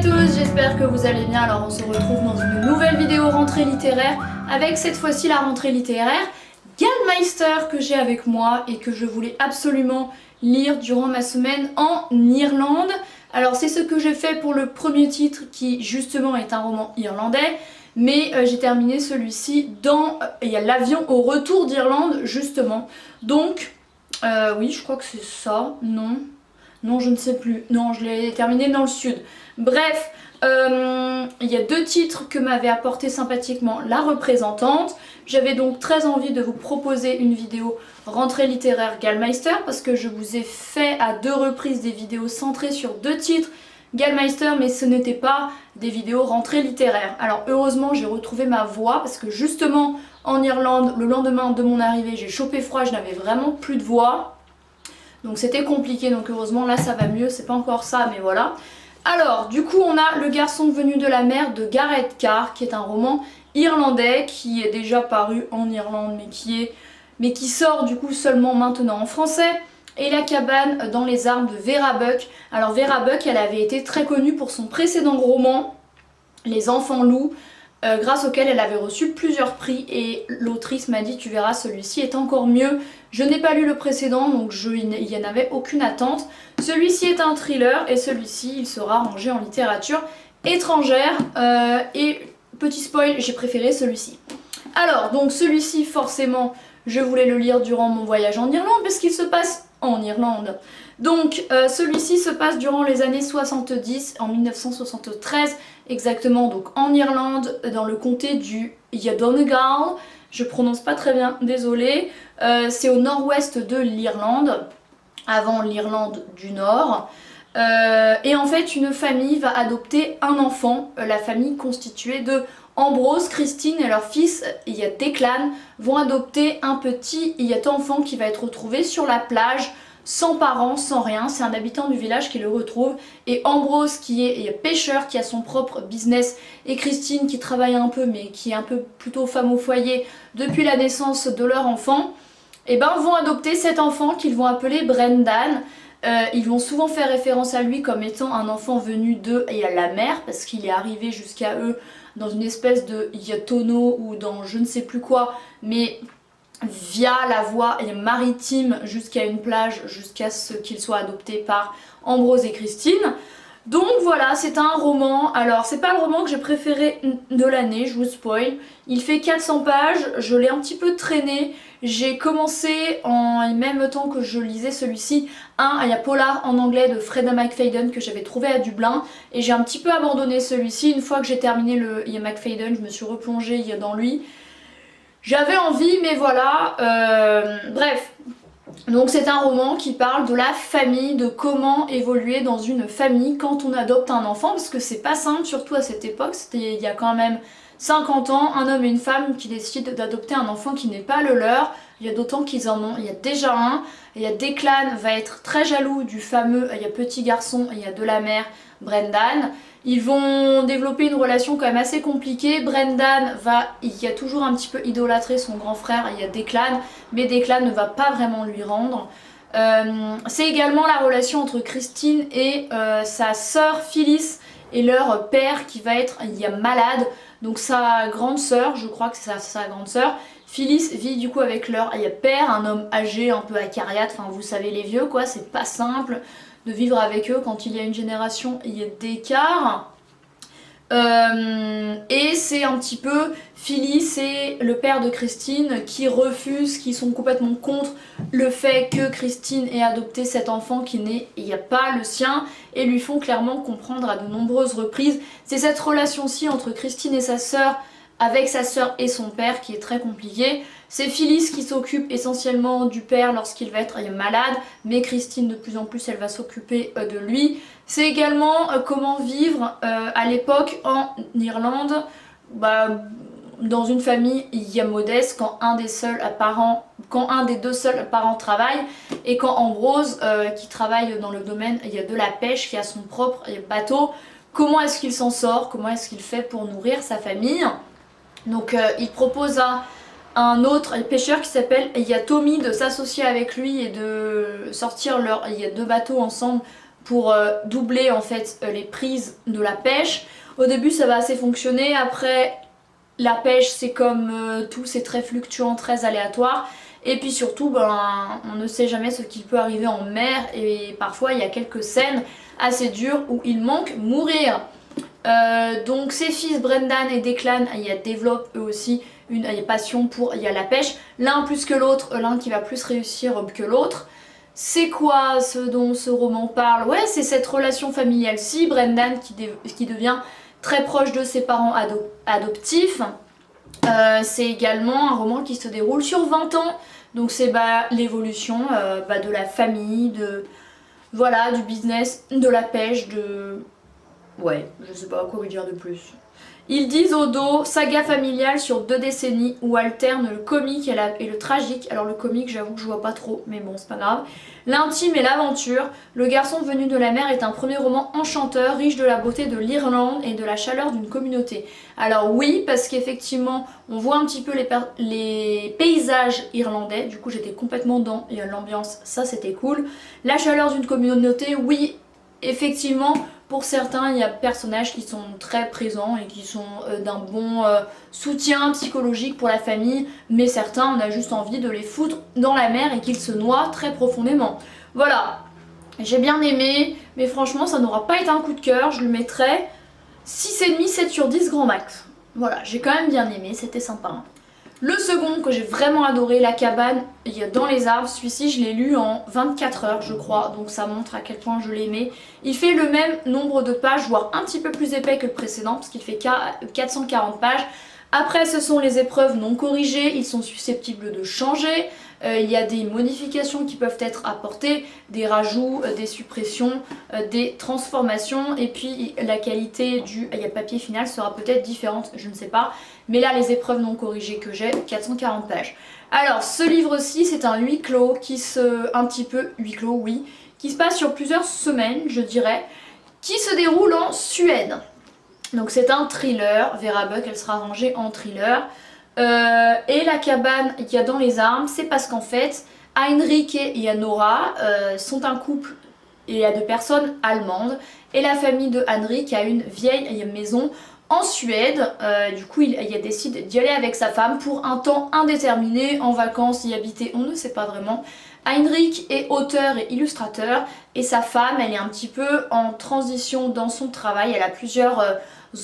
à tous, j'espère que vous allez bien. Alors on se retrouve dans une nouvelle vidéo rentrée littéraire avec cette fois-ci la rentrée littéraire Gallmeister que j'ai avec moi et que je voulais absolument lire durant ma semaine en Irlande. Alors c'est ce que j'ai fait pour le premier titre qui justement est un roman irlandais, mais j'ai terminé celui-ci dans il y a l'avion au retour d'Irlande justement. Donc oui, je crois que c'est ça, non, je ne sais plus. Non, je l'ai terminé dans le sud. Bref, il y a deux titres que m'avait apporté sympathiquement la représentante. J'avais donc très envie de vous proposer une vidéo rentrée littéraire Gallmeister parce que je vous ai fait à deux reprises des vidéos centrées sur deux titres Gallmeister, mais ce n'était pas des vidéos rentrée littéraire. Alors heureusement, j'ai retrouvé ma voix parce que justement en Irlande, le lendemain de mon arrivée, j'ai chopé froid, je n'avais vraiment plus de voix. Donc c'était compliqué, donc heureusement là ça va mieux, c'est pas encore ça mais voilà. Alors du coup on a Le garçon venu de la mer de Gareth Carr qui est un roman irlandais qui est déjà paru en Irlande mais qui sort du coup seulement maintenant en français. Et La cabane dans les arbres de Vera Buck. Alors Vera Buck elle avait été très connue pour son précédent roman Les enfants loups, grâce auquel elle avait reçu plusieurs prix et l'autrice m'a dit tu verras celui-ci est encore mieux. Je n'ai pas lu le précédent donc il n'y en avait aucune attente. Celui-ci est un thriller et celui-ci il sera rangé en littérature étrangère et petit spoil j'ai préféré celui-ci. Alors donc celui-ci forcément je voulais le lire durant mon voyage en Irlande parce qu'il se passe en Irlande. Donc celui-ci se passe durant les années 70, en 1973 exactement, donc en Irlande, dans le comté du Donegal. Je prononce pas très bien, désolée. C'est au nord-ouest de l'Irlande, avant l'Irlande du Nord. Et en fait, une famille va adopter un enfant, la famille constituée de Ambrose, Christine et leur fils, Declan, vont adopter un petit enfant qui va être retrouvé sur la plage, sans parents, sans rien. C'est un habitant du village qui le retrouve. Et Ambrose qui est pêcheur, qui a son propre business, et Christine qui travaille un peu mais qui est un peu plutôt femme au foyer depuis la naissance de leur enfant, et ben vont adopter cet enfant qu'ils vont appeler Brendan. Ils vont souvent faire référence à lui comme étant un enfant venu de la mer parce qu'il est arrivé jusqu'à eux dans une espèce de tonneau ou dans je ne sais plus quoi, mais via la voie maritime jusqu'à une plage, jusqu'à ce qu'il soit adopté par Ambrose et Christine. Donc voilà, c'est un roman. Alors c'est pas le roman que j'ai préféré de l'année, je vous spoil. Il fait 400 pages, je l'ai un petit peu traîné. J'ai commencé en même temps que je lisais celui-ci, il y a Polar en anglais de Freda McFadden que j'avais trouvé à Dublin. Et j'ai un petit peu abandonné celui-ci. Une fois que j'ai terminé le McFadden, je me suis replongée dans lui. J'avais envie mais voilà, bref. Donc c'est un roman qui parle de la famille, de comment évoluer dans une famille quand on adopte un enfant, parce que c'est pas simple, surtout à cette époque, c'était il y a quand même 50 ans, un homme et une femme qui décident d'adopter un enfant qui n'est pas le leur. Il y a d'autant qu'ils en ont, il y a déjà un, il y a Declan va être très jaloux du fameux, il y a petit garçon, il y a de la mère, Brendan. Ils vont développer une relation quand même assez compliquée. Brendan il y a toujours un petit peu idolâtré son grand frère, il y a Declan, mais Declan ne va pas vraiment lui rendre. C'est également la relation entre Christine et sa sœur Phyllis et leur père qui va être malade. Donc sa grande sœur, je crois que c'est sa grande sœur, Phyllis vit du coup avec leur père, un homme âgé, un peu acariâtre, enfin vous savez les vieux quoi, c'est pas simple de vivre avec eux quand il y a une génération d'écart. Et c'est un petit peu Phyllis et le père de Christine qui refusent, qui sont complètement contre le fait que Christine ait adopté cet enfant qui n'est pas le sien et lui font clairement comprendre à de nombreuses reprises. C'est cette relation-ci entre Christine et sa sœur, avec sa sœur et son père qui est très compliquée. C'est Phyllis qui s'occupe essentiellement du père lorsqu'il va être malade, mais Christine de plus en plus elle va s'occuper de lui. C'est également comment vivre à l'époque en Irlande, dans une famille modeste, quand un des deux seuls parents travaille, et quand Ambrose qui travaille dans le domaine de la pêche, qui a son propre bateau, comment est-ce qu'il s'en sort, comment est-ce qu'il fait pour nourrir sa famille. Donc il propose à un autre pêcheur qui s'appelle Tommy de s'associer avec lui et de sortir deux bateaux ensemble pour doubler en fait les prises de la pêche. Au début ça va assez fonctionner, après la pêche c'est comme tout, c'est très fluctuant, très aléatoire. Et puis surtout, on ne sait jamais ce qui peut arriver en mer et parfois il y a quelques scènes assez dures où ils manquent mourir. Donc ses fils Brendan et Declan, ils développent eux aussi une passion pour la pêche. L'un plus que l'autre, l'un qui va plus réussir que l'autre. C'est quoi ce dont ce roman parle? Ouais, c'est cette relation familiale-ci. Brendan qui devient très proche de ses parents adoptifs. C'est également un roman qui se déroule sur 20 ans. Donc c'est l'évolution de la famille, du business, de la pêche, Ouais, je sais pas quoi vous dire de plus. Ils disent au dos, saga familiale sur 2 décennies où alterne le comique et le tragique. Alors le comique, j'avoue que je vois pas trop, mais bon, c'est pas grave. L'intime et l'aventure. Le garçon venu de la mer est un premier roman enchanteur, riche de la beauté de l'Irlande et de la chaleur d'une communauté. Alors oui, parce qu'effectivement, on voit un petit peu les paysages irlandais. Du coup, j'étais complètement dans l'ambiance, ça c'était cool. La chaleur d'une communauté, oui, effectivement. Pour certains, il y a des personnages qui sont très présents et qui sont d'un bon soutien psychologique pour la famille, mais certains, on a juste envie de les foutre dans la mer et qu'ils se noient très profondément. Voilà, j'ai bien aimé, mais franchement, ça n'aura pas été un coup de cœur, je le mettrais 6,5, 7 sur 10 grand max. Voilà, j'ai quand même bien aimé, c'était sympa. Le second que j'ai vraiment adoré, La cabane dans les arbres, celui-ci je l'ai lu en 24 heures je crois, donc ça montre à quel point je l'aimais. Il fait le même nombre de pages, voire un petit peu plus épais que le précédent, parce qu'il fait 440 pages. Après ce sont les épreuves non corrigées, ils sont susceptibles de changer. Il y a des modifications qui peuvent être apportées, des rajouts, des suppressions, des transformations, et puis la qualité du papier final sera peut-être différente, je ne sais pas. Mais là, les épreuves non corrigées que j'ai, 440 pages. Alors, ce livre-ci, c'est un huis clos qui se passe sur plusieurs semaines, je dirais, qui se déroule en Suède. Donc c'est un thriller, Vera Buck, elle sera rangée en thriller. Et la cabane qu'il y a dans les arbres, c'est parce qu'en fait, Heinrich et Nora sont un couple et à 2 personnes allemandes. Et la famille de Heinrich a une vieille maison en Suède. Du coup, il décide d'y aller avec sa femme pour un temps indéterminé, en vacances, y habiter, on ne sait pas vraiment. Heinrich est auteur et illustrateur et sa femme, elle est un petit peu en transition dans son travail. Elle a plusieurs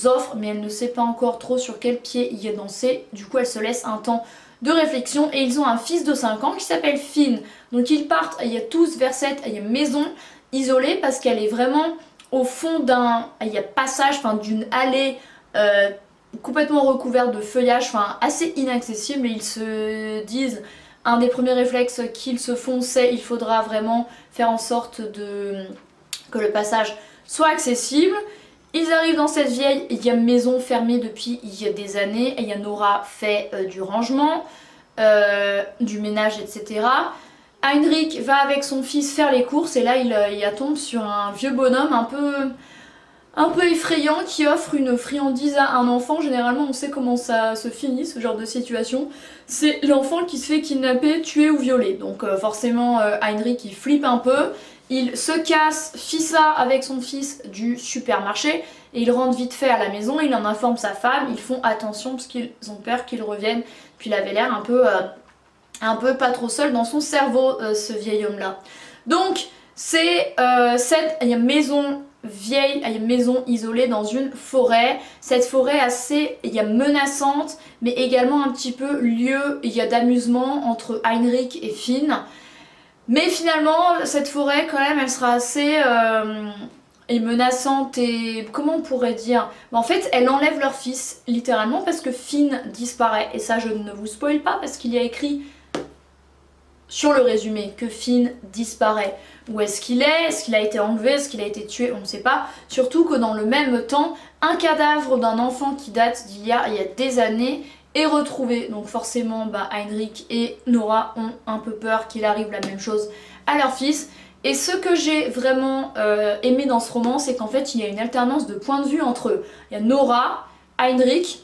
offres, mais elle ne sait pas encore trop sur quel pied y danser. Du coup, elle se laisse un temps de réflexion et ils ont un fils de 5 ans qui s'appelle Finn. Donc ils partent tous vers cette maison isolée parce qu'elle est vraiment au fond d'un passage, d'une allée complètement recouverte de feuillage, assez inaccessible, et ils se disent, un des premiers réflexes qu'ils se font, c'est il faudra vraiment faire en sorte que le passage soit accessible. Ils arrivent dans cette vieille maison fermée depuis des années, et Nora fait du rangement, du ménage, etc. Heinrich va avec son fils faire les courses et là il tombe sur un vieux bonhomme un peu effrayant qui offre une friandise à un enfant. Généralement on sait comment ça se finit, ce genre de situation. C'est l'enfant qui se fait kidnapper, tuer ou violer. Donc forcément Heinrich il flippe un peu. Il se casse, fit ça avec son fils du supermarché et il rentre vite fait à la maison, il en informe sa femme, ils font attention parce qu'ils ont peur qu'il revienne. Puis il avait l'air un peu pas trop seul dans son cerveau, ce vieil homme là. Donc c'est cette vieille maison isolée dans une forêt. Cette forêt assez menaçante, mais également un petit peu lieu d'amusement entre Heinrich et Finn. Mais finalement, cette forêt, quand même, elle sera assez menaçante et... comment on pourrait dire? En fait, elle enlève leur fils, littéralement, parce que Finn disparaît. Et ça, je ne vous spoil pas, parce qu'il y a écrit sur le résumé que Finn disparaît. Où est-ce qu'il est? Est-ce qu'il a été enlevé? Est-ce qu'il a été tué? On ne sait pas. Surtout que dans le même temps, un cadavre d'un enfant qui date d'il y a des années est retrouvé. Donc forcément, Heinrich et Nora ont un peu peur qu'il arrive la même chose à leur fils. Et ce que j'ai vraiment aimé dans ce roman, c'est qu'en fait, il y a une alternance de points de vue entre eux. Il y a Nora, Heinrich,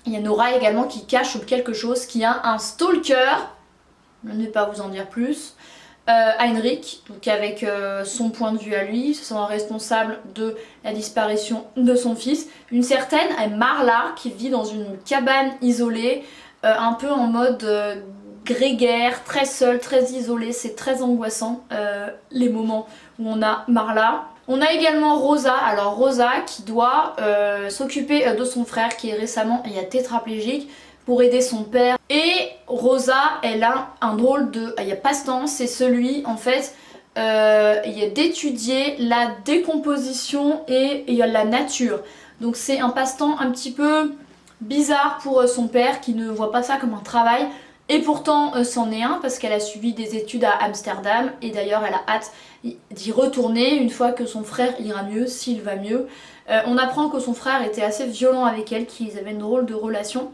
il y a Nora également qui cache quelque chose, qui a un stalker. Je ne vais pas vous en dire plus. Heinrich, donc avec son point de vue à lui, se sent responsable de la disparition de son fils. Une certaine Marla qui vit dans une cabane isolée, un peu en mode grégaire, très seule, très isolée, c'est très angoissant les moments où on a Marla. On a également Rosa, alors Rosa qui doit s'occuper de son frère qui est récemment tétraplégique pour aider son père. Et Rosa, elle a un drôle de passe-temps, c'est celui en fait d'étudier la décomposition et la nature. Donc c'est un passe-temps un petit peu bizarre pour son père qui ne voit pas ça comme un travail. Et pourtant c'en est un parce qu'elle a suivi des études à Amsterdam et d'ailleurs elle a hâte d'y retourner une fois que son frère ira mieux, s'il va mieux. On apprend que son frère était assez violent avec elle, qu'ils avaient une drôle de relation.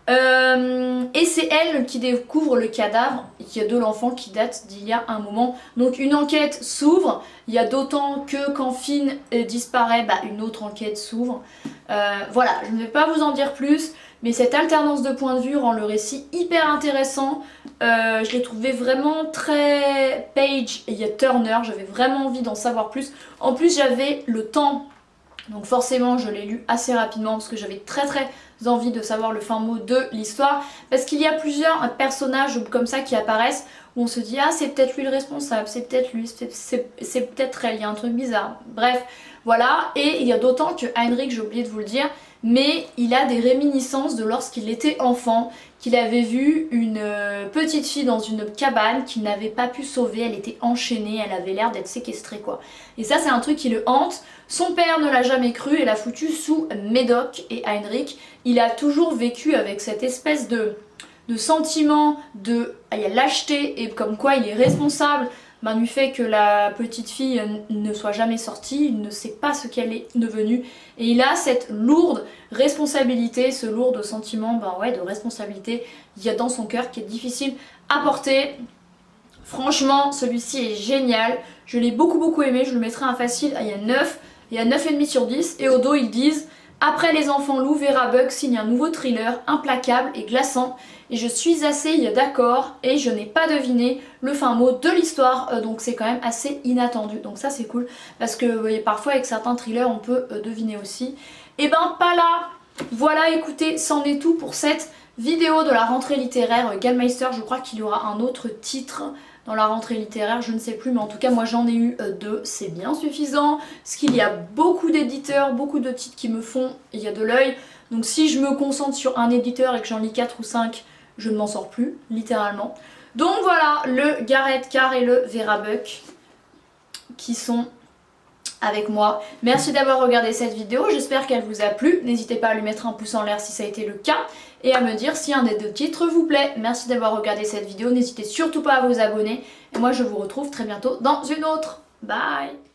Et c'est elle qui découvre le cadavre de l'enfant qui date d'il y a un moment. Donc une enquête s'ouvre, il y a d'autant que quand Finn disparaît, une autre enquête s'ouvre. Voilà, je ne vais pas vous en dire plus, mais cette alternance de points de vue rend le récit hyper intéressant. Je l'ai trouvé vraiment très Page et Turner, j'avais vraiment envie d'en savoir plus. En plus j'avais le temps, donc forcément je l'ai lu assez rapidement parce que j'avais très envie de savoir le fin mot de l'histoire, parce qu'il y a plusieurs personnages comme ça qui apparaissent où on se dit ah c'est peut-être lui le responsable, c'est peut-être lui, c'est peut-être elle, il y a un truc bizarre. Bref, voilà, et il y a d'autant que Heinrich, j'ai oublié de vous le dire, mais il a des réminiscences de lorsqu'il était enfant, qu'il avait vu une petite fille dans une cabane qu'il n'avait pas pu sauver, elle était enchaînée, elle avait l'air d'être séquestrée quoi. Et ça c'est un truc qui le hante. Son père ne l'a jamais cru et l'a foutu sous médoc, et Heinrich, il a toujours vécu avec cette espèce de sentiment de lâcheté et comme quoi il est responsable du fait que la petite fille ne soit jamais sortie, il ne sait pas ce qu'elle est devenue et il a cette lourde responsabilité, ce lourd sentiment de responsabilité il y a dans son cœur qui est difficile à porter. Franchement celui-ci est génial, je l'ai beaucoup aimé, je le mettrai un facile, il y a 9, il y a 9,5 sur 10 et au dos ils disent: après Les Enfants Loups, Vera Buck signe un nouveau thriller implacable et glaçant et je suis assez d'accord et je n'ai pas deviné le fin mot de l'histoire, donc c'est quand même assez inattendu, donc ça c'est cool parce que vous voyez, parfois avec certains thrillers on peut deviner aussi. Et pas là. Voilà, écoutez, c'en est tout pour cette vidéo de la rentrée littéraire Gallmeister. Je crois qu'il y aura un autre titre dans la rentrée littéraire, je ne sais plus, mais en tout cas moi j'en ai eu 2, c'est bien suffisant, parce qu'il y a beaucoup d'éditeurs, beaucoup de titres qui me font, il y a de l'œil, donc si je me concentre sur un éditeur et que j'en lis 4 ou 5, je ne m'en sors plus, littéralement. Donc voilà, le Garrett Carr et le Vera Buck qui sont avec moi. Merci d'avoir regardé cette vidéo, j'espère qu'elle vous a plu. N'hésitez pas à lui mettre un pouce en l'air si ça a été le cas et à me dire si un des 2 titres vous plaît. Merci d'avoir regardé cette vidéo, n'hésitez surtout pas à vous abonner et moi je vous retrouve très bientôt dans une autre. Bye!